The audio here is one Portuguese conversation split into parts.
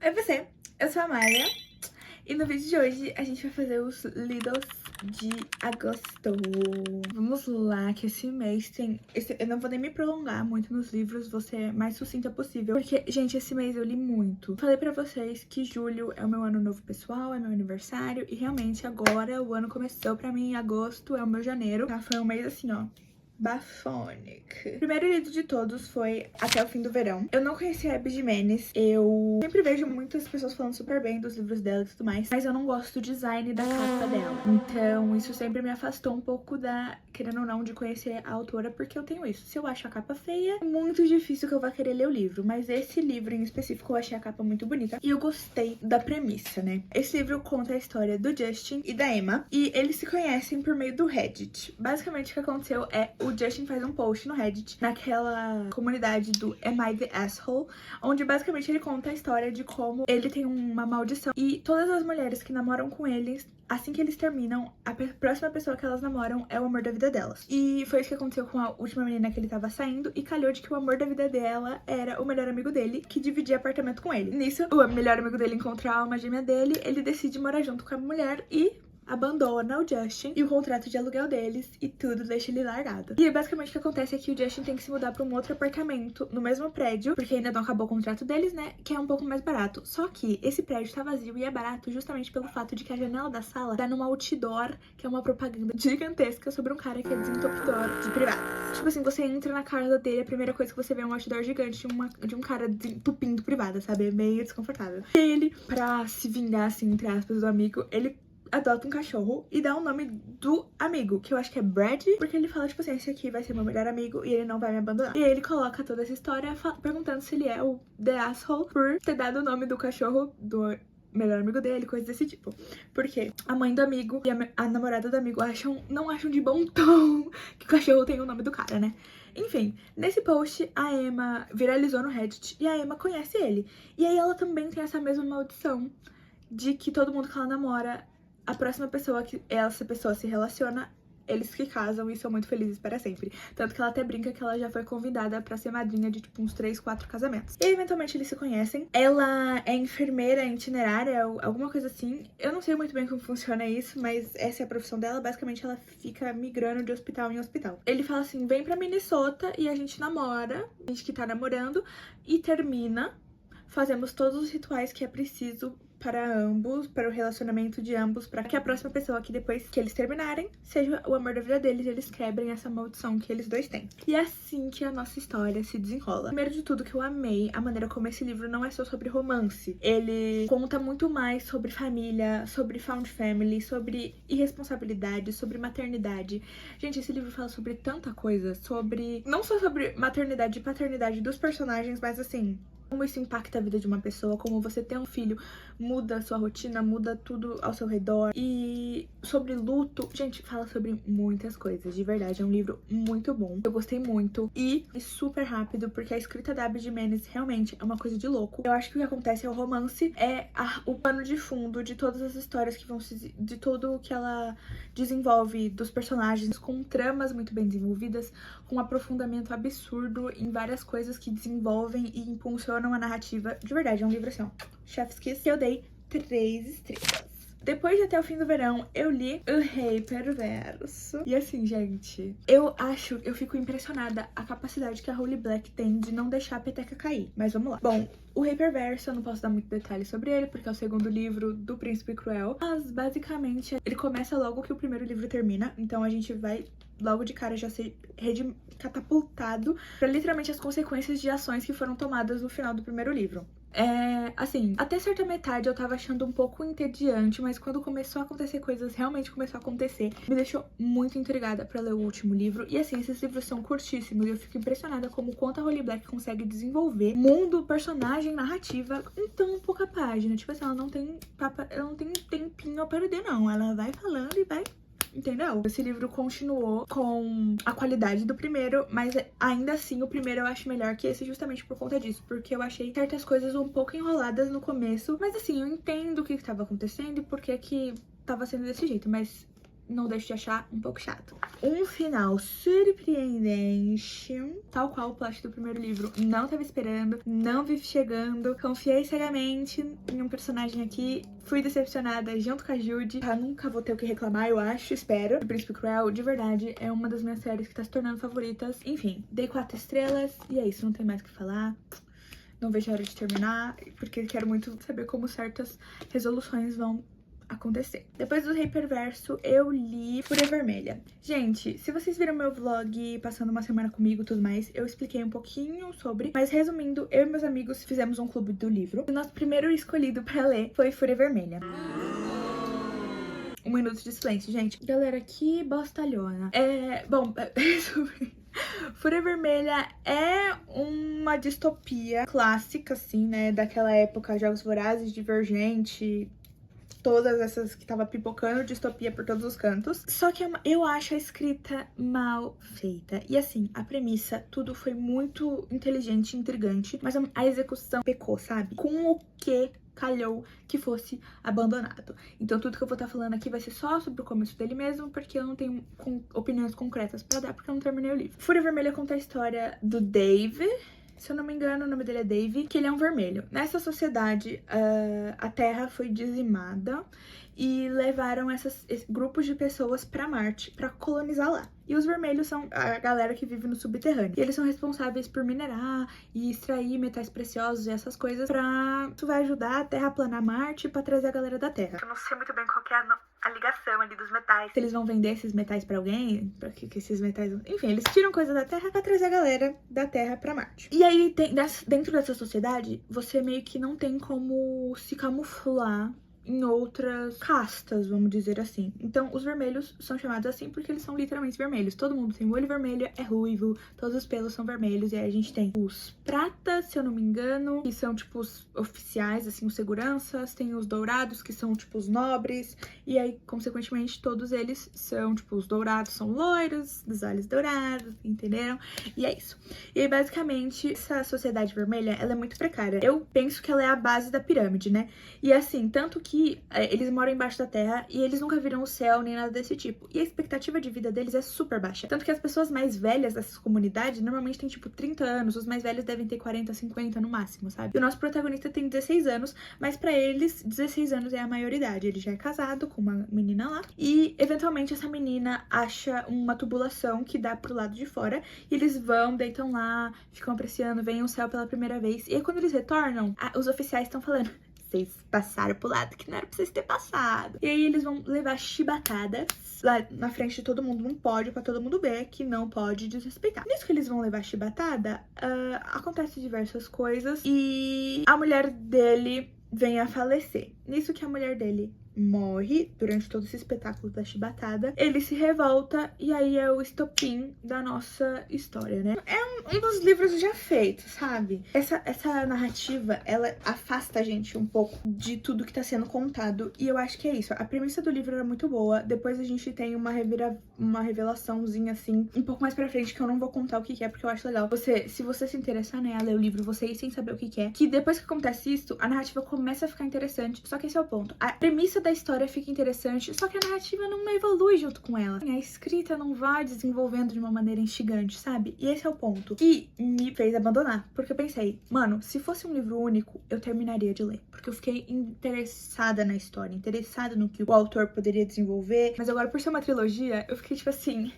Oi você, eu sou a Maia e no vídeo de hoje a gente vai fazer os Lidos de agosto. Vamos lá, que esse mês tem... eu não vou nem me prolongar muito nos livros, vou ser mais sucinta possível, porque, gente, esse mês eu li muito. Falei pra vocês que julho é o meu ano novo pessoal, é meu aniversário, e realmente agora o ano começou pra mim, agosto é o meu janeiro, tá? Foi um mês assim, ó, bafônica. O primeiro livro de todos foi Até o Fim do Verão. Eu não conhecia a Abby Jimenez. Eu sempre vejo muitas pessoas falando super bem dos livros dela e tudo mais, mas eu não gosto do design da capa dela. Então isso sempre me afastou um pouco da, querendo ou não, de conhecer a autora, porque eu tenho isso. Se eu acho a capa feia, é muito difícil que eu vá querer ler o livro. Mas esse livro em específico eu achei a capa muito bonita e eu gostei da premissa, né? Esse livro conta a história do Justin e da Emma, e eles se conhecem por meio do Reddit. Basicamente o que aconteceu é o Justin faz um post no Reddit, naquela comunidade do Am I the Asshole, onde basicamente ele conta a história de como ele tem uma maldição e todas as mulheres que namoram com eles, assim que eles terminam, a próxima pessoa que elas namoram é o amor da vida delas. E foi isso que aconteceu com a última menina que ele tava saindo, e calhou de que o amor da vida dela era o melhor amigo dele, que dividia apartamento com ele. Nisso, o melhor amigo dele encontra a alma gêmea dele, ele decide morar junto com a mulher e abandona o Justin e o contrato de aluguel deles e tudo deixa ele largado. E basicamente o que acontece é que o Justin tem que se mudar pra um outro apartamento no mesmo prédio, porque ainda não acabou o contrato deles, né, que é um pouco mais barato. Só que esse prédio tá vazio e é barato justamente pelo fato de que a janela da sala dá numa outdoor, que é uma propaganda gigantesca sobre um cara que é desentupidor de privadas. Tipo assim, você entra na casa dele, a primeira coisa que você vê é um outdoor gigante de um cara desentupindo privada, sabe? É meio desconfortável. E ele, pra se vingar, assim, entre aspas, do amigo, ele adota um cachorro e dá o nome do amigo, que eu acho que é Brad, porque ele fala, tipo assim, esse aqui vai ser meu melhor amigo e ele não vai me abandonar. E aí ele coloca toda essa história perguntando se ele é o The Asshole por ter dado o nome do cachorro do melhor amigo dele, coisa desse tipo. Porque a mãe do amigo e a namorada do amigo não acham de bom tom que o cachorro tem o nome do cara, né? Enfim, nesse post a Emma viralizou no Reddit e a Emma conhece ele. E aí ela também tem essa mesma maldição de que todo mundo que ela namora, a próxima pessoa que essa pessoa se relaciona, eles que casam e são muito felizes para sempre. Tanto que ela até brinca que ela já foi convidada pra ser madrinha de, tipo, uns 3, 4 casamentos. E, eventualmente, eles se conhecem. Ela é enfermeira itinerária, alguma coisa assim. Eu não sei muito bem como funciona isso, mas essa é a profissão dela. Basicamente, ela fica migrando de hospital em hospital. Ele fala assim, vem pra Minnesota e a gente namora, a gente que tá namorando, e termina. Fazemos todos os rituais que é preciso para ambos, para o relacionamento de ambos, para que a próxima pessoa, que depois que eles terminarem, seja o amor da vida deles e eles quebrem essa maldição que eles dois têm. E é assim que a nossa história se desenrola. Primeiro de tudo, que eu amei a maneira como esse livro não é só sobre romance. Ele conta muito mais sobre família, sobre found family, sobre irresponsabilidade, sobre maternidade. Gente, esse livro fala sobre tanta coisa, sobre... não só sobre maternidade e paternidade dos personagens, mas assim, como isso impacta a vida de uma pessoa, como você ter um filho muda a sua rotina, muda tudo ao seu redor. E sobre luto, gente, fala sobre muitas coisas, de verdade, é um livro muito bom. Eu gostei muito e é super rápido, porque a escrita da Abby Jimenez realmente é uma coisa de louco. Eu acho que o que acontece é o romance, é o pano de fundo de todas as histórias que vão de tudo que ela desenvolve dos personagens, com tramas muito bem desenvolvidas, com um aprofundamento absurdo em várias coisas que desenvolvem e impulsionam a narrativa. De verdade, é um livro assim, ó, chef's kiss, que eu dei 3 estrelas. Depois de Até o Fim do Verão, eu li O Rei Perverso. E assim, gente, eu fico impressionada a capacidade que a Holly Black tem de não deixar a peteca cair. Mas vamos lá. Bom, O Rei Perverso, eu não posso dar muito detalhe sobre ele, porque é o segundo livro do Príncipe Cruel. Mas, basicamente, ele começa logo que o primeiro livro termina. Então a gente vai logo de cara já ser catapultado pra literalmente as consequências de ações que foram tomadas no final do primeiro livro. Assim, até certa metade eu tava achando um pouco entediante, mas quando começou a acontecer coisas, realmente começou a acontecer, me deixou muito intrigada pra ler o último livro. E assim, esses livros são curtíssimos e eu fico impressionada como quanto a Holly Black consegue desenvolver mundo, personagem, narrativa em tão pouca página. Tipo assim, ela não tem tempinho a perder, não. Ela vai falando e vai... entendeu? Esse livro continuou com a qualidade do primeiro, mas ainda assim o primeiro eu acho melhor que esse justamente por conta disso, porque eu achei certas coisas um pouco enroladas no começo, mas assim, eu entendo o que estava acontecendo e por que que tava sendo desse jeito, mas não deixo de achar um pouco chato. Um final surpreendente, tal qual o plot do primeiro livro. Não tava esperando, não vi chegando. Confiei cegamente em um personagem aqui. Fui decepcionada junto com a Judy. Nunca vou ter o que reclamar, eu acho, espero. O Príncipe Cruel, de verdade, é uma das minhas séries que tá se tornando favoritas. Enfim, dei 4 estrelas e é isso, não tem mais o que falar. Não vejo a hora de terminar, porque quero muito saber como certas resoluções vão acontecer. Depois do Rei Perverso, eu li Fúria Vermelha. Gente, se vocês viram meu vlog passando uma semana comigo e tudo mais, eu expliquei um pouquinho sobre, mas resumindo, eu e meus amigos fizemos um clube do livro. O nosso primeiro escolhido pra ler foi Fúria Vermelha. Um minuto de silêncio, gente. Galera, que bostalhona. Bom, Fúria Vermelha é uma distopia clássica, assim, né? Daquela época, Jogos Vorazes, Divergente, todas essas que tava pipocando distopia por todos os cantos. Só que eu acho a escrita mal feita. E assim, a premissa, tudo foi muito inteligente e intrigante, mas a execução pecou, sabe? Com o que calhou que fosse abandonado. Então tudo que eu vou estar falando aqui vai ser só sobre o começo dele mesmo, porque eu não tenho opiniões concretas pra dar, porque eu não terminei o livro. Fúria Vermelha conta a história do Dave. Se eu não me engano, o nome dele é Dave, que ele é um vermelho. Nessa sociedade, a Terra foi dizimada e levaram esses grupos de pessoas pra Marte, pra colonizar lá. E os vermelhos são a galera que vive no subterrâneo. E eles são responsáveis por minerar e extrair metais preciosos e essas coisas pra... Isso vai ajudar a Terra a planar Marte pra trazer a galera da Terra. Eu não sei muito bem qual que é a ligação ali dos metais. Se eles vão vender esses metais pra alguém, pra que esses metais... Enfim, eles tiram coisa da Terra pra trazer a galera da Terra pra Marte. E aí, dentro dessa sociedade, você meio que não tem como se camuflar em outras castas, vamos dizer assim. Então, os vermelhos são chamados assim porque eles são literalmente vermelhos. Todo mundo tem o olho vermelho, é ruivo, todos os pelos são vermelhos. E aí a gente tem os pratas, se eu não me engano, que são tipo os oficiais, assim, os seguranças. Tem os dourados, que são tipo os nobres. E aí, consequentemente, todos eles são tipo os dourados são loiros, dos olhos dourados, entenderam? E é isso. E aí, basicamente, essa sociedade vermelha, ela é muito precária. Eu penso que ela é a base da pirâmide, né? E assim, tanto que eles moram embaixo da terra e eles nunca viram o céu nem nada desse tipo. E a expectativa de vida deles é super baixa. Tanto que as pessoas mais velhas dessas comunidades normalmente têm tipo 30 anos, os mais velhos devem ter 40, 50 no máximo, sabe? E o nosso protagonista tem 16 anos, mas pra eles 16 anos é a maioridade. Ele já é casado com uma menina lá e eventualmente essa menina acha uma tubulação que dá pro lado de fora e eles vão, deitam lá, ficam apreciando, veem o céu pela primeira vez. E aí quando eles retornam, os oficiais estão falando: vocês passaram pro lado que não era pra vocês terem passado. E aí eles vão levar chibatadas lá na frente de todo mundo, num pódio, pra todo mundo ver que não pode desrespeitar. Nisso que eles vão levar chibatada, acontece diversas coisas e a mulher dele vem a falecer. Nisso que a mulher dele morre durante todo esse espetáculo da chibatada, ele se revolta e aí é o estopim da nossa história, né? É um dos livros já feitos, sabe? Essa narrativa, ela afasta a gente um pouco de tudo que tá sendo contado e eu acho que é isso. A premissa do livro era muito boa, depois a gente tem uma revelaçãozinha assim, um pouco mais pra frente, que eu não vou contar o que é, porque eu acho legal. Se você se interessar, né, a ler o livro, você ir sem saber o que é, que depois que acontece isso, a narrativa começa a ficar interessante, só que esse é o ponto. A premissa da história fica interessante, só que a narrativa não evolui junto com ela. A escrita não vai desenvolvendo de uma maneira instigante, sabe? E esse é o ponto que me fez abandonar, porque eu pensei, mano, se fosse um livro único, eu terminaria de ler, porque eu fiquei interessada na história, interessada no que o autor poderia desenvolver, mas agora por ser uma trilogia, eu fiquei tipo assim: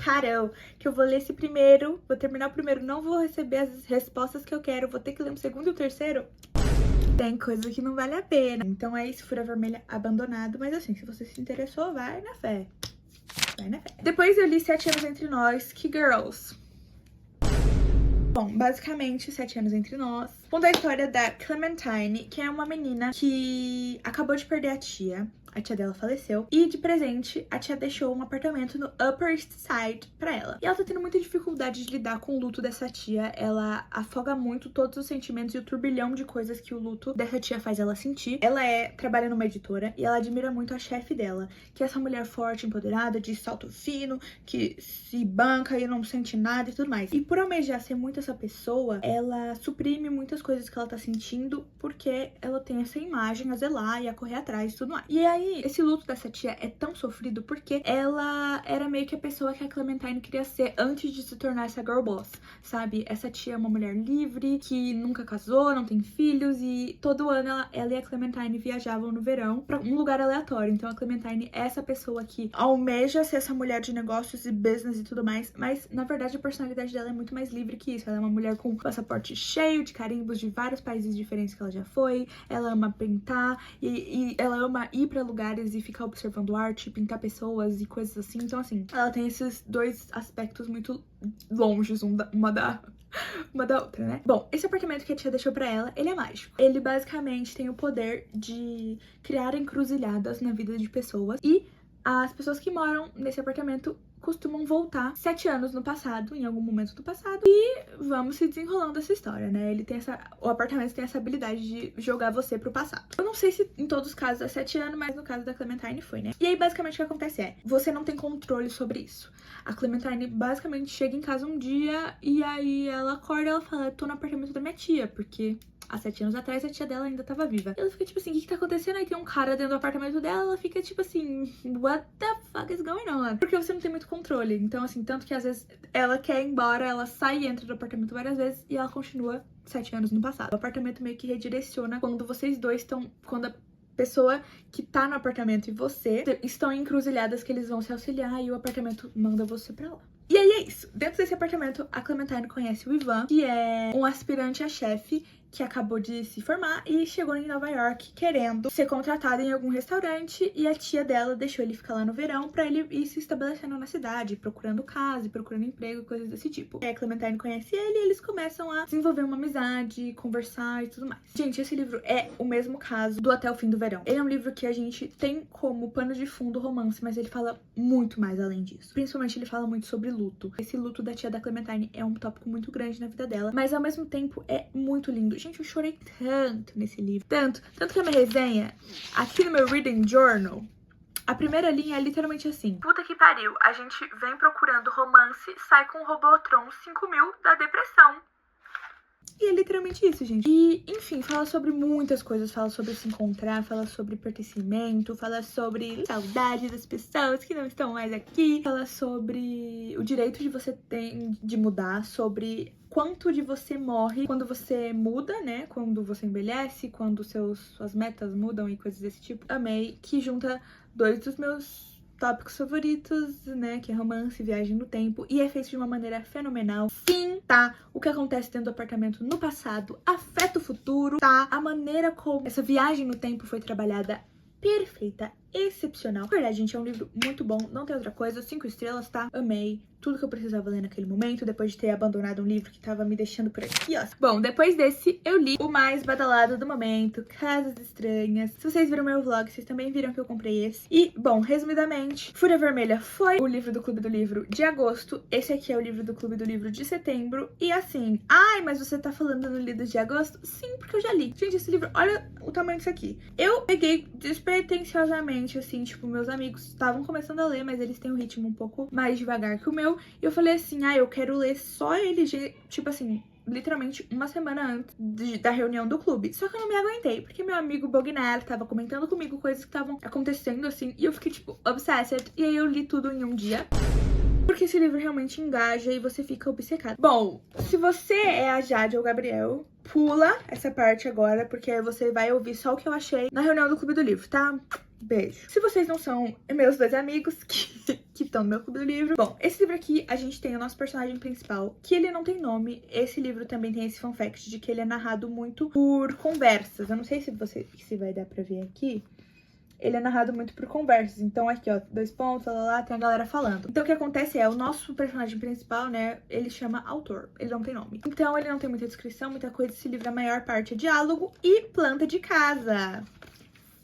parou, que eu vou ler esse primeiro, vou terminar o primeiro, não vou receber as respostas que eu quero, vou ter que ler um segundo e o terceiro. Tem coisa que não vale a pena. Então é isso, Fúria Vermelha abandonado. Mas assim, se você se interessou, vai na fé. Vai na fé. Depois eu li 7 Anos Entre Nós, que girls. Bom, basicamente, 7 Anos Entre Nós conta a história da Clementine, que é uma menina que acabou de perder a tia dela faleceu, e de presente a tia deixou um apartamento no Upper East Side pra ela. E ela tá tendo muita dificuldade de lidar com o luto dessa tia, ela afoga muito todos os sentimentos e o turbilhão de coisas que o luto dessa tia faz ela sentir. Ela trabalha numa editora e ela admira muito a chefe dela, que é essa mulher forte, empoderada, de salto fino, que se banca e não sente nada e tudo mais. E por almejar ser muito essa pessoa, ela suprime muitas coisas que ela tá sentindo porque ela tem essa imagem a zelar e a correr atrás e tudo mais. E aí, esse luto dessa tia é tão sofrido porque ela era meio que a pessoa que a Clementine queria ser antes de se tornar essa girl boss, sabe? Essa tia é uma mulher livre, que nunca casou, não tem filhos, e todo ano ela e a Clementine viajavam no verão pra um lugar aleatório. Então a Clementine é essa pessoa que almeja ser essa mulher de negócios e business e tudo mais, mas na verdade a personalidade dela é muito mais livre que isso. Ela é uma mulher com um passaporte cheio de carimbos de vários países diferentes que ela já foi, ela ama pintar e ela ama ir pra lugares e ficar observando arte, pintar pessoas e coisas assim. Então assim, ela tem esses dois aspectos muito longes uma da outra, né? Bom, esse apartamento que a tia deixou pra ela, ele é mágico. Ele basicamente tem o poder de criar encruzilhadas na vida de pessoas e as pessoas que moram nesse apartamento costumam voltar 7 anos no passado, em algum momento do passado, e vamos se desenrolando essa história, né? O apartamento tem essa habilidade de jogar você pro passado. Eu não sei se em todos os casos é 7 anos, mas no caso da Clementine foi, né? E aí, basicamente, o que acontece é, você não tem controle sobre isso. A Clementine, basicamente, chega em casa um dia, e aí ela acorda e ela fala, tô no apartamento da minha tia, porque há 7 anos atrás a tia dela ainda tava viva. Ela fica tipo assim, o que tá acontecendo? Aí tem um cara dentro do apartamento dela, ela fica tipo assim, what the fuck is going on? Porque você não tem muito controle. Então assim, tanto que às vezes ela quer ir embora, ela sai e entra do apartamento várias vezes e ela continua 7 anos no passado. O apartamento meio que redireciona quando vocês dois estão, quando a pessoa que tá no apartamento e você estão encruzilhadas que eles vão se auxiliar e o apartamento manda você pra lá. E aí é isso. Dentro desse apartamento, a Clementine conhece o Ivan, que é um aspirante a chefe que acabou de se formar e chegou em Nova York querendo ser contratado em algum restaurante, e a tia dela deixou ele ficar lá no verão pra ele ir se estabelecendo na cidade, procurando casa, procurando emprego, coisas desse tipo. A Clementine conhece ele e eles começam a desenvolver uma amizade, conversar e tudo mais. Gente, esse livro é o mesmo caso do Até o Fim do Verão. Ele é um livro que a gente tem como pano de fundo romance, mas ele fala muito mais além disso. Principalmente ele fala muito sobre luto. Esse luto da tia da Clementine é um tópico muito grande na vida dela, mas ao mesmo tempo é muito lindo. Gente, eu chorei tanto nesse livro. Tanto que a minha resenha, aqui no meu Reading Journal, a primeira linha é literalmente assim. Puta que pariu, a gente vem procurando romance, sai com o Robotron 5000 da depressão. E é literalmente isso, gente. E, enfim, fala sobre muitas coisas. Fala sobre se encontrar, fala sobre pertencimento, fala sobre saudade das pessoas que não estão mais aqui. Fala sobre o direito de você ter de mudar, sobre quanto de você morre quando você muda, né? Quando você envelhece, quando suas metas mudam e coisas desse tipo. Amei, que junta dois dos meus tópicos favoritos, né, que é romance, viagem no tempo, e é feito de uma maneira fenomenal. Sim, tá? O que acontece dentro do apartamento no passado afeta o futuro, tá? A maneira como essa viagem no tempo foi trabalhada, perfeita, excepcional. Na verdade, gente, é um livro muito bom, não tem outra coisa, 5 estrelas, tá? Amei. Tudo que eu precisava ler naquele momento, depois de ter abandonado um livro que tava me deixando por aqui, ó. Bom, depois desse, eu li o mais badalado do momento, Casas Estranhas. Se vocês viram meu vlog, vocês também viram que eu comprei esse. E, bom, resumidamente, Fúria Vermelha foi o livro do Clube do Livro de agosto. Esse aqui é o livro do Clube do Livro de setembro. E assim, ai, mas você tá falando no livro de agosto? Sim, porque eu já li. Gente, esse livro, olha o tamanho disso aqui. Eu peguei despretensiosamente, assim, tipo, meus amigos estavam começando a ler, mas eles têm um ritmo um pouco mais devagar que o meu. E eu falei assim, eu quero ler só ele, tipo assim, literalmente uma semana antes da reunião do clube. Só que eu não me aguentei, porque meu amigo Bogner tava comentando comigo coisas que estavam acontecendo, assim, e eu fiquei, tipo, obsessed. E aí eu li tudo em um dia. Porque esse livro realmente engaja e você fica obcecado. Bom, se você é a Jade ou o Gabriel, pula essa parte agora, porque aí você vai ouvir só o que eu achei na reunião do Clube do Livro, tá? Beijo. Se vocês não são meus dois amigos que estão no meu Clube do Livro. Bom, esse livro aqui, a gente tem o nosso personagem principal, que ele não tem nome. Esse livro também tem esse fun fact de que ele é narrado muito por conversas. Eu não sei se vai dar pra ver aqui. Ele é narrado muito por conversas. Então aqui, ó, 2 pontos, lá, tem a galera falando. Então o que acontece é, o nosso personagem principal, né, ele chama autor. Ele não tem nome. Então ele não tem muita descrição, muita coisa. Esse livro, a maior parte é diálogo e planta de casa.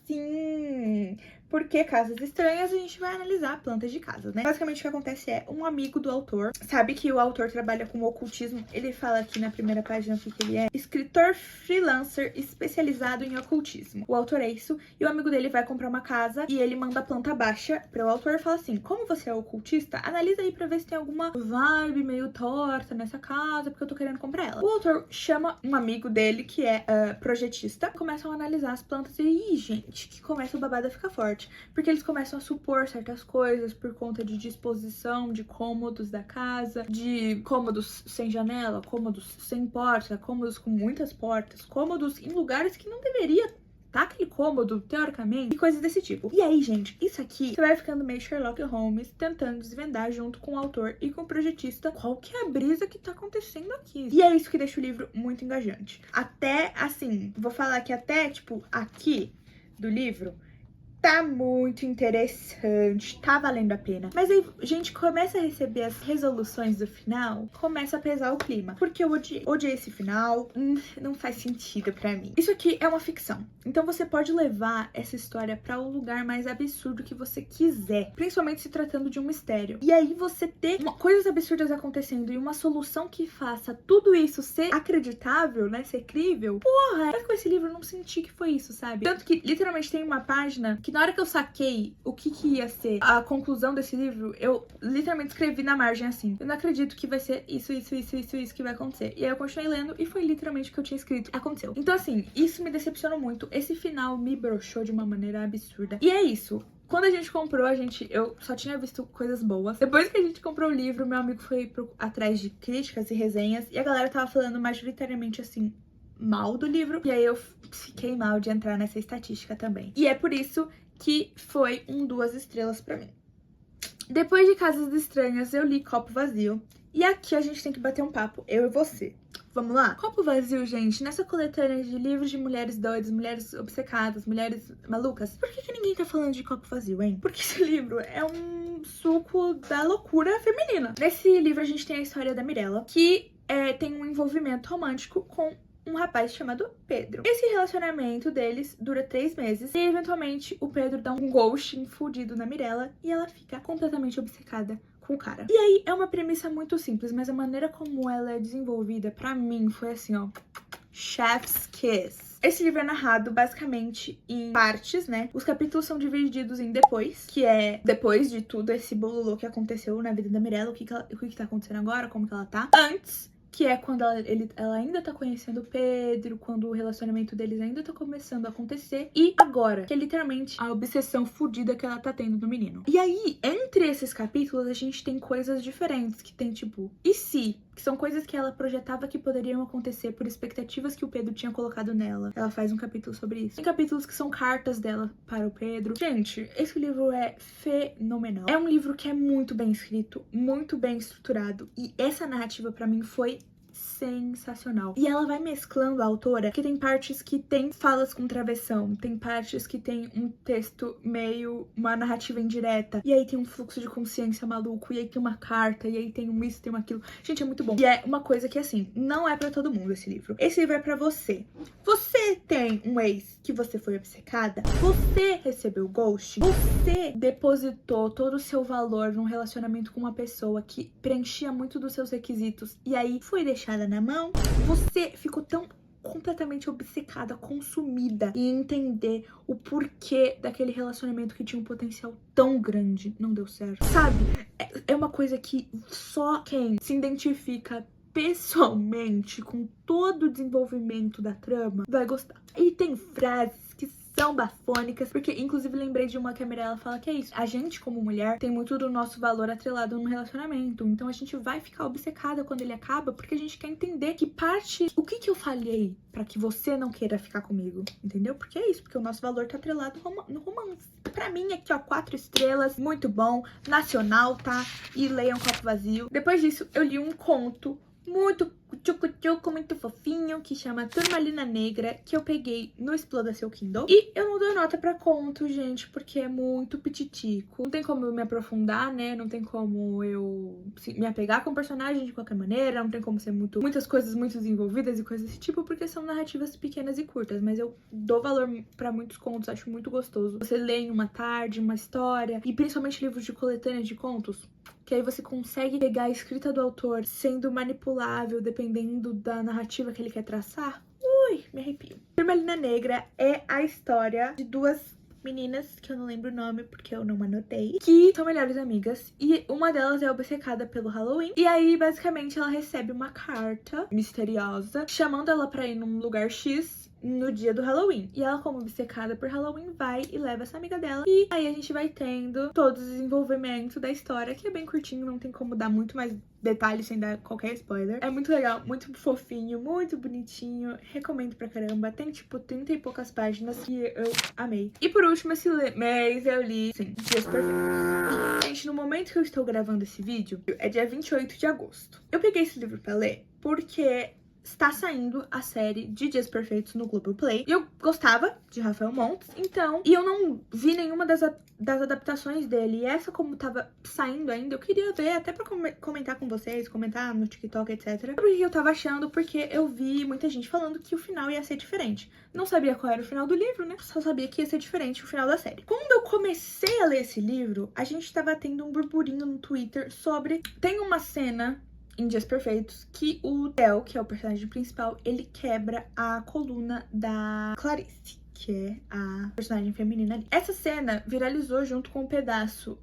Sim, Por que Casas Estranhas? A gente vai analisar plantas de casa, né? Basicamente o que acontece é, um amigo do autor sabe que o autor trabalha com ocultismo. Ele fala aqui na primeira página o que ele é: escritor freelancer especializado em ocultismo. O autor é isso, e o amigo dele vai comprar uma casa e ele manda a planta baixa para o autor e fala assim: como você é ocultista, analisa aí pra ver se tem alguma vibe meio torta nessa casa, porque eu tô querendo comprar ela. O autor chama um amigo dele que é projetista, começam a analisar as plantas e, gente, que começa o babado a ficar forte, porque eles começam a supor certas coisas por conta de disposição de cômodos da casa, de cômodos sem janela, cômodos sem porta, cômodos com muitas portas, cômodos em lugares que não deveria tá aquele cômodo, teoricamente, e coisas desse tipo. E aí, gente, isso aqui, você vai ficando meio Sherlock Holmes, tentando desvendar junto com o autor e com o projetista qual que é a brisa que tá acontecendo aqui. E é isso que deixa o livro muito engajante. Até, assim, vou falar que até, tipo, aqui do livro, tá muito interessante, tá valendo a pena. Mas aí, gente, começa a receber as resoluções do final, começa a pesar o clima. Porque eu odiei esse final, não faz sentido pra mim. Isso aqui é uma ficção, então você pode levar essa história pra um lugar mais absurdo que você quiser, principalmente se tratando de um mistério. E aí você ter coisas absurdas acontecendo e uma solução que faça tudo isso ser acreditável, né, ser crível. Porra, mas com esse livro eu não senti que foi isso, sabe? Tanto que, literalmente, tem uma página que na hora que eu saquei o que ia ser a conclusão desse livro, eu literalmente escrevi na margem assim: eu não acredito que vai ser isso que vai acontecer. E aí eu continuei lendo e foi literalmente o que eu tinha escrito. Aconteceu. Então, assim, isso me decepcionou muito. Esse final me broxou de uma maneira absurda. E é isso. Quando a gente comprou, eu só tinha visto coisas boas. Depois que a gente comprou o livro, meu amigo foi atrás de críticas e resenhas, e a galera tava falando majoritariamente assim, mal do livro. E aí eu fiquei mal de entrar nessa estatística também. E é por isso que foi 2 estrelas pra mim. Depois de Casas Estranhas, eu li Copo Vazio. E aqui a gente tem que bater um papo, eu e você. Vamos lá? Copo Vazio, gente, nessa coletânea de livros de mulheres doidas, mulheres obcecadas, mulheres malucas, por que ninguém tá falando de Copo Vazio, hein? Porque esse livro é um suco da loucura feminina. Nesse livro a gente tem a história da Mirella, que tem um envolvimento romântico com um rapaz chamado Pedro. Esse relacionamento deles dura 3 meses e, eventualmente, o Pedro dá um ghosting fudido na Mirella e ela fica completamente obcecada com o cara. E aí, é uma premissa muito simples, mas a maneira como ela é desenvolvida, pra mim, foi assim, ó, chef's kiss. Esse livro é narrado basicamente em partes, né? Os capítulos são divididos em depois, que é depois de tudo esse bololô que aconteceu na vida da Mirella, o que tá acontecendo agora, como que ela tá. Antes, que é quando ela ainda tá conhecendo o Pedro, quando o relacionamento deles ainda tá começando a acontecer. E agora, que é literalmente a obsessão fodida que ela tá tendo do menino. E aí, entre esses capítulos, a gente tem coisas diferentes, que tem tipo, e se? Que são coisas que ela projetava que poderiam acontecer por expectativas que o Pedro tinha colocado nela. Ela faz um capítulo sobre isso. Tem capítulos que são cartas dela para o Pedro. Gente, esse livro é fenomenal. É um livro que é muito bem escrito, muito bem estruturado. E essa narrativa pra mim foi sensacional. E ela vai mesclando a autora, que tem partes que tem falas com travessão, tem partes que tem um texto meio, uma narrativa indireta, e aí tem um fluxo de consciência maluco, e aí tem uma carta, e aí tem um isso, tem um aquilo. Gente, é muito bom. E é uma coisa que, assim, não é pra todo mundo esse livro. Esse livro é pra você. Você tem um ex que você foi obcecada? Você recebeu ghost? Você depositou todo o seu valor num relacionamento com uma pessoa que preenchia muito dos seus requisitos, e aí foi deixada na mão? Você ficou tão completamente obcecada, consumida em entender o porquê daquele relacionamento que tinha um potencial tão grande não deu certo, sabe? É uma coisa que só quem se identifica pessoalmente com todo o desenvolvimento da trama vai gostar. E tem frases que são bafônicas, porque inclusive lembrei de uma que a Mirella fala que é isso: a gente como mulher tem muito do nosso valor atrelado no relacionamento, então a gente vai ficar obcecada quando ele acaba, porque a gente quer entender que parte, o que eu falhei pra que você não queira ficar comigo, entendeu? Porque é isso, porque o nosso valor tá atrelado no romance. Pra mim aqui, ó, 4 estrelas, muito bom, nacional, tá? E leiam Copo Vazio. Depois disso eu li um conto muito tchucu-tchucu, muito fofinho, que chama Turmalina Negra, que eu peguei no Exploda Seu Kindle. E eu não dou nota pra conto, gente, porque é muito pititico. Não tem como eu me aprofundar, né? Não tem como eu me apegar com o personagem de qualquer maneira. Não tem como ser muitas coisas muito desenvolvidas e coisas desse tipo, porque são narrativas pequenas e curtas. Mas eu dou valor pra muitos contos, acho muito gostoso. Você lê em uma tarde, uma história, e principalmente livros de coletânea de contos, que aí você consegue pegar a escrita do autor sendo manipulável dependendo da narrativa que ele quer traçar. Ui, me arrepio. Turmalina Negra é a história de duas meninas, que eu não lembro o nome porque eu não anotei, que são melhores amigas, e uma delas é obcecada pelo Halloween, e aí basicamente ela recebe uma carta misteriosa chamando ela pra ir num lugar X no dia do Halloween. E ela, como obcecada por Halloween, vai e leva essa amiga dela. E aí a gente vai tendo todo o desenvolvimento da história, que é bem curtinho, não tem como dar muito mais detalhes sem dar qualquer spoiler. É muito legal, muito fofinho, muito bonitinho. Recomendo pra caramba. Tem tipo 30 e poucas páginas e eu amei. E por último, esse mês eu li, sim, Dias Perfeitos. Gente, no momento que eu estou gravando esse vídeo, é dia 28 de agosto. Eu peguei esse livro pra ler porque está saindo a série de Dias Perfeitos no Globoplay. E eu gostava de Rafael Montes, então... E eu não vi nenhuma das adaptações dele. E essa, como tava saindo ainda, eu queria ver até pra comentar com vocês, comentar no TikTok, etc. Sobre o que eu tava achando, porque eu vi muita gente falando que o final ia ser diferente. Não sabia qual era o final do livro, né? Só sabia que ia ser diferente o final da série. Quando eu comecei a ler esse livro, a gente tava tendo um burburinho no Twitter sobre... Tem uma cena em Dias Perfeitos que o Theo, que é o personagem principal, ele quebra a coluna da Clarice, que é a personagem feminina ali. Essa cena viralizou junto com um pedaço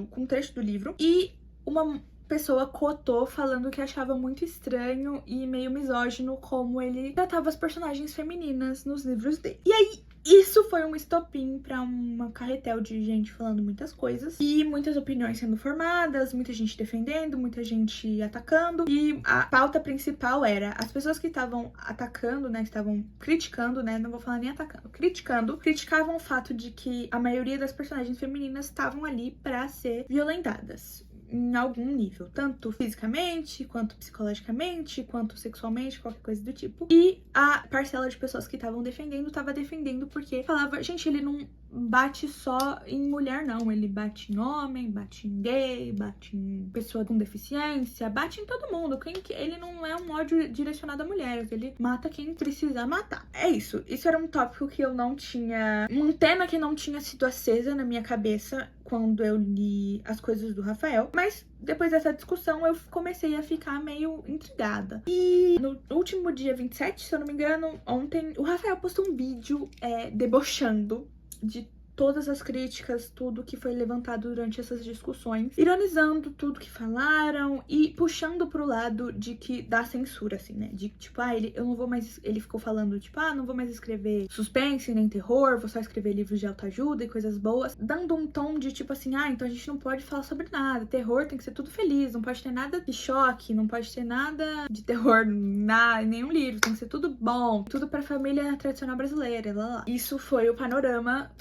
com um trecho do livro, e uma pessoa cotou falando que achava muito estranho e meio misógino como ele tratava as personagens femininas nos livros dele. E aí, isso foi um estopim pra uma carretel de gente falando muitas coisas e muitas opiniões sendo formadas, muita gente defendendo, muita gente atacando. E a pauta principal era as pessoas que estavam atacando, né, estavam criticando, né, não vou falar nem atacando, criticavam o fato de que a maioria das personagens femininas estavam ali pra ser violentadas em algum nível, tanto fisicamente, quanto psicologicamente, quanto sexualmente, qualquer coisa do tipo. E a parcela de pessoas que estavam defendendo, tava defendendo porque falava, gente, ele não bate só em mulher, não. Ele bate em homem, bate em gay, bate em pessoa com deficiência, bate em todo mundo. Ele não é um ódio direcionado a mulheres, ele mata quem precisa matar. É isso. Isso era um tópico que eu não tinha... Um tema que não tinha sido acesa na minha cabeça quando eu li as coisas do Rafael, mas depois dessa discussão eu comecei a ficar meio intrigada. E no último dia 27, se eu não me engano, ontem, o Rafael postou um vídeo debochando de todas as críticas, tudo que foi levantado durante essas discussões, ironizando tudo que falaram e puxando pro lado da censura, assim, né? De tipo, eu não vou mais... Ele ficou falando, tipo, não vou mais escrever suspense nem terror, vou só escrever livros de autoajuda e coisas boas, dando um tom de tipo assim, então a gente não pode falar sobre nada, terror tem que ser tudo feliz, não pode ter nada de choque, não pode ter nada de terror em nenhum livro, tem que ser tudo bom, tudo pra família tradicional brasileira, lá, lá. Isso foi o panorama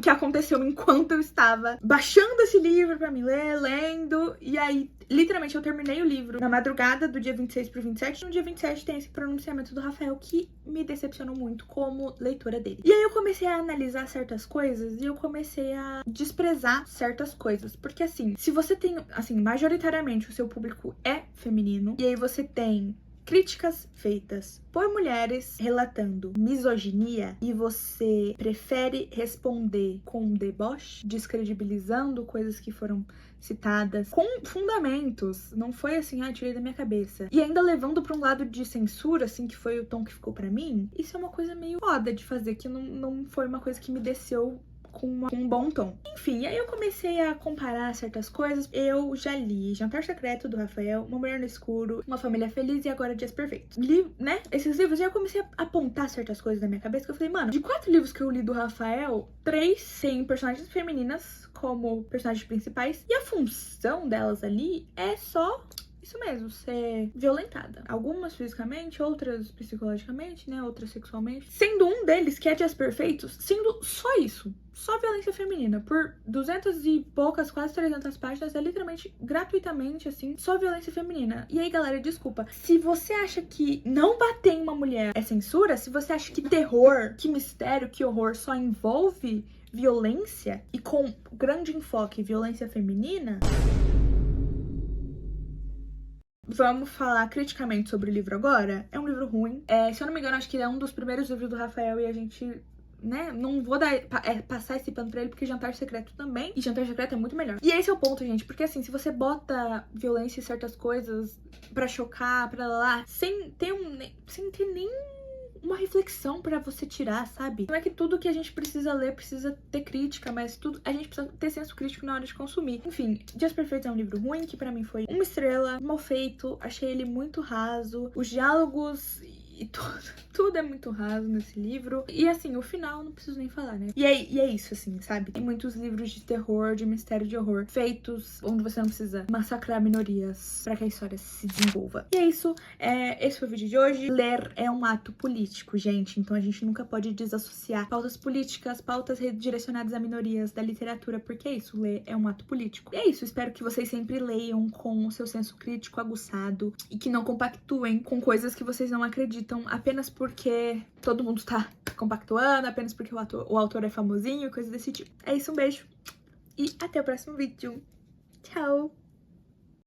que aconteceu enquanto eu estava baixando esse livro pra me ler, lendo, e aí, literalmente, eu terminei o livro na madrugada do dia 26 pro 27, no dia 27 tem esse pronunciamento do Rafael que me decepcionou muito como leitora dele. E aí eu comecei a analisar certas coisas e eu comecei a desprezar certas coisas, porque assim, se você tem, assim, majoritariamente o seu público é feminino, e aí você tem críticas feitas por mulheres relatando misoginia e você prefere responder com deboche, descredibilizando coisas que foram citadas com fundamentos, não foi assim, tirei da minha cabeça, e ainda levando pra um lado de censura, assim, que foi o tom que ficou pra mim, isso é uma coisa meio foda de fazer, que não foi uma coisa que me desceu com um bom tom. Enfim, aí eu comecei a comparar certas coisas. Eu já li Jantar Secreto, do Rafael, Uma Mulher no Escuro, Uma Família Feliz e agora Dias Perfeitos. Li, né, esses livros e aí eu comecei a apontar certas coisas na minha cabeça que eu falei, mano, de 4 livros que eu li do Rafael, 3 têm personagens femininas como personagens principais e a função delas ali é só isso mesmo, ser violentada. Algumas fisicamente, outras psicologicamente, né? Outras sexualmente. Sendo um deles, que é Dias Perfeitos, sendo só isso. Só violência feminina. Por 200 e poucas, quase 300 páginas, é literalmente, gratuitamente, assim, só violência feminina. E aí, galera, desculpa. Se você acha que não bater em uma mulher é censura, se você acha que terror, que mistério, que horror só envolve violência, e com grande enfoque violência feminina, vamos falar criticamente sobre o livro agora. É um livro ruim. Se eu não me engano, acho que é um dos primeiros livros do Rafael e a gente, né, não vou passar esse pano pra ele, porque Jantar Secreto também. E Jantar Secreto é muito melhor. E esse é o ponto, gente, porque assim, se você bota violência em certas coisas pra chocar, pra lá, sem ter nem uma reflexão pra você tirar, sabe? Não é que tudo que a gente precisa ler precisa ter crítica, mas tudo a gente precisa ter senso crítico na hora de consumir. Enfim, Dias Perfeitos é um livro ruim, que pra mim foi uma estrela, mal feito, achei ele muito raso. Os diálogos e tudo é muito raso nesse livro. E assim, o final não preciso nem falar, né? E é isso, assim, sabe? Tem muitos livros de terror, de mistério, de horror, feitos onde você não precisa massacrar minorias pra que a história se desenvolva. E é isso. Esse foi o vídeo de hoje. Ler é um ato político, gente. Então a gente nunca pode desassociar pautas políticas, pautas redirecionadas a minorias da literatura, porque é isso. Ler é um ato político. E é isso. Espero que vocês sempre leiam com o seu senso crítico aguçado e que não compactuem com coisas que vocês não acreditam apenas porque todo mundo tá compactuando, apenas porque o autor é famosinho, coisa desse tipo. É isso, um beijo e até o próximo vídeo. Tchau!